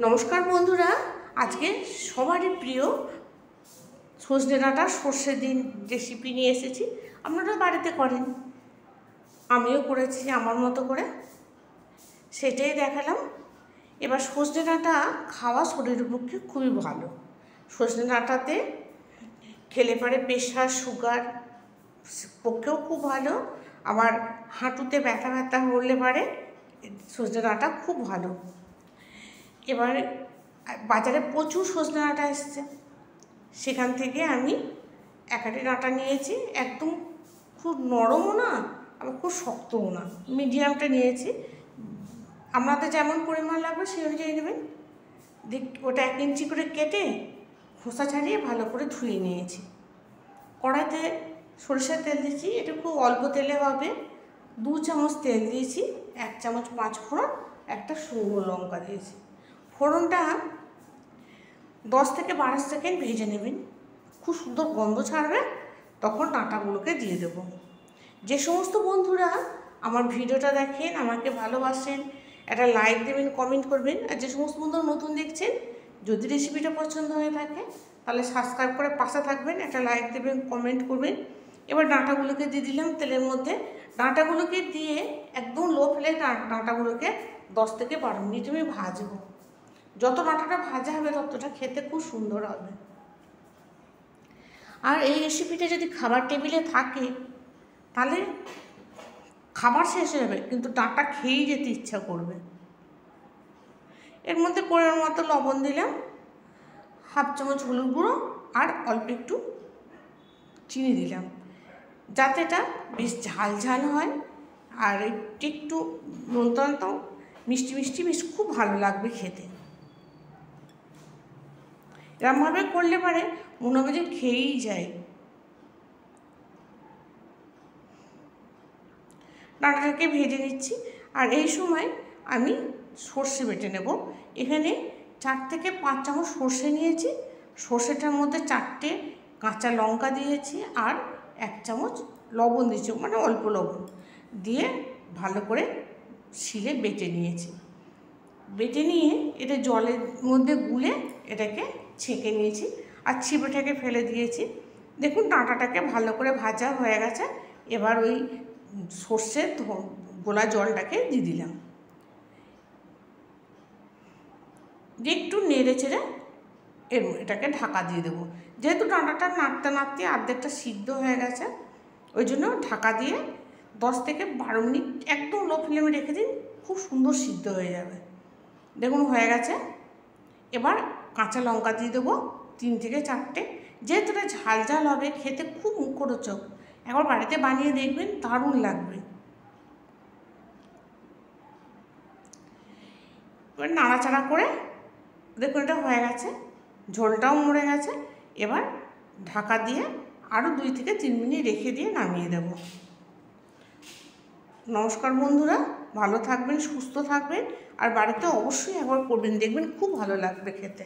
নমস্কার বন্ধুরা, আজকে সবারই প্রিয় সজনে ডাঁটা সর্ষে দিন রেসিপি নিয়ে এসেছি। আপনারা বাড়িতে করেন, আমিও করেছি আমার মতো করে, সেটাই দেখালাম। এবার সজনে ডাঁটা খাওয়া শরীরের পক্ষে খুবই ভালো। সজনে ডাঁটাতে খেলে পারে প্রেশার সুগার পক্ষেও খুব ভালো। আবার হাঁটুতে ব্যথা ব্যথা হলে পারে সজনে ডাঁটা খুব ভালো। এবার বাজারে প্রচুর সজনে ডাঁটা এসছে, সেখান থেকে আমি একাটি ডাঁটা নিয়েছি। একদম খুব নরমও না, আবার খুব শক্তও না, মিডিয়ামটা নিয়েছি। আপনাদের যেমন পরিমাণ লাগবে সেই অনুযায়ী নেবেন। ওটা 1 ইঞ্চি করে কেটে খোসা ছাড়িয়ে ভালো করে ধুয়ে নিয়েছি। কড়াইতে সরিষার তেল দিয়েছি, এটা খুব অল্প তেলে হবে। 2 চামচ তেল দিয়েছি, 1 চামচ 5 ফোড়ন, একটা শুকনো লঙ্কা দিয়েছি। ফোড়নটা 10 থেকে 12 সেকেন্ড ভেজে নেবেন, খুব সুন্দর গন্ধ ছাড়বে, তখন ডাঁটাগুলোকে দিয়ে দেব। যে সমস্ত বন্ধুরা আমার ভিডিওটা দেখেন, আমাকে ভালোবাসেন, একটা লাইক দেবেন, কমেন্ট করবেন। আর যে সমস্ত বন্ধুরা নতুন দেখছেন, যদি রেসিপিটা পছন্দ হয়ে থাকে তাহলে সাবস্ক্রাইব করে পাশে থাকবেন, একটা লাইক দেবেন, কমেন্ট করবেন। এবার ডাঁটাগুলোকে দিয়ে দিলাম তেলের মধ্যে। ডাঁটাগুলোকে দিয়ে একদম লো ফ্লেমে ডাঁটাগুলোকে 10 থেকে 12 মিনিট আমি ভাজবো। যত ডাঁটাটা ভাজা হবে ততটা খেতে খুব সুন্দর হবে। আর এই রেসিপিটা যদি খাবার টেবিলে থাকে তাহলে খাবার শেষ হয়ে যাবে, কিন্তু ডাঁটা খেয়েই যেতে ইচ্ছা করবে। এর মধ্যে পরিমাণ মতো লবণ দিলাম, 1/2 চামচ হলুদ গুঁড়ো, আর অল্প একটু চিনি দিলাম, যাতে এটা বেশ ঝাল ঝাল হয়। আর একটু নোনতা মিষ্টি মিষ্টি বেশ খুব ভালো লাগবে খেতে। এরমভাবে করলে পারে মনে হবে যে খেয়েই যায়। ডাঁটাটাকে ভেজে নিচ্ছি, আর এই সময় আমি সর্ষে বেটে নেব। এখানে 4 থেকে 5 চামচ সর্ষে নিয়েছি। সর্ষেটার মধ্যে 4টে কাঁচা লঙ্কা দিয়েছি, আর 1 চামচ লবণ দিয়েছি, মানে অল্প লবণ দিয়ে ভালো করে শিলে বেটে নিয়েছি। বেটে নিয়ে এটা জলের মধ্যে গুলে এটাকে ছেঁকে নিয়েছি, আর ছিপেটাকে ফেলে দিয়েছি। দেখুন ডাঁটাটাকে ভালো করে ভাজা হয়ে গেছে। এবার ওই সর্ষের গোলা জলটাকে দিয়ে দিলাম, দিয়ে একটু নেড়ে চেড়ে এটাকে ঢাকা দিয়ে দেবো। যেহেতু ডাঁটাটা নাড়তে নাড়তে অর্ধেকটা সিদ্ধ হয়ে গেছে, ওই জন্য ঢাকা দিয়ে 10 থেকে 12 মিনিট একদম লো ফ্লেমে রেখে দিন, খুব সুন্দর সিদ্ধ হয়ে যাবে। দেখুন হয়ে গেছে। এবার কাঁচা লঙ্কা দিয়ে দেবো 3 থেকে 4টে। যেহেতু এটা ঝাল ঝাল হবে, খেতে খুব মুখরোচক। একবার বাড়িতে বানিয়ে দেখবেন, দারুণ লাগবে। এবার নাড়াচাড়া করে দেখুন এটা হয়ে গেছে, ঝোলটাও মরে গেছে। এবার ঢাকা দিয়ে আরও 2 থেকে 3 মিনিট রেখে দিয়ে নামিয়ে দেব। নমস্কার বন্ধুরা, ভালো থাকবেন, সুস্থ থাকবেন, আর বাড়িতে অবশ্যই একবার করবেন, দেখবেন খুব ভালো লাগবে খেতে।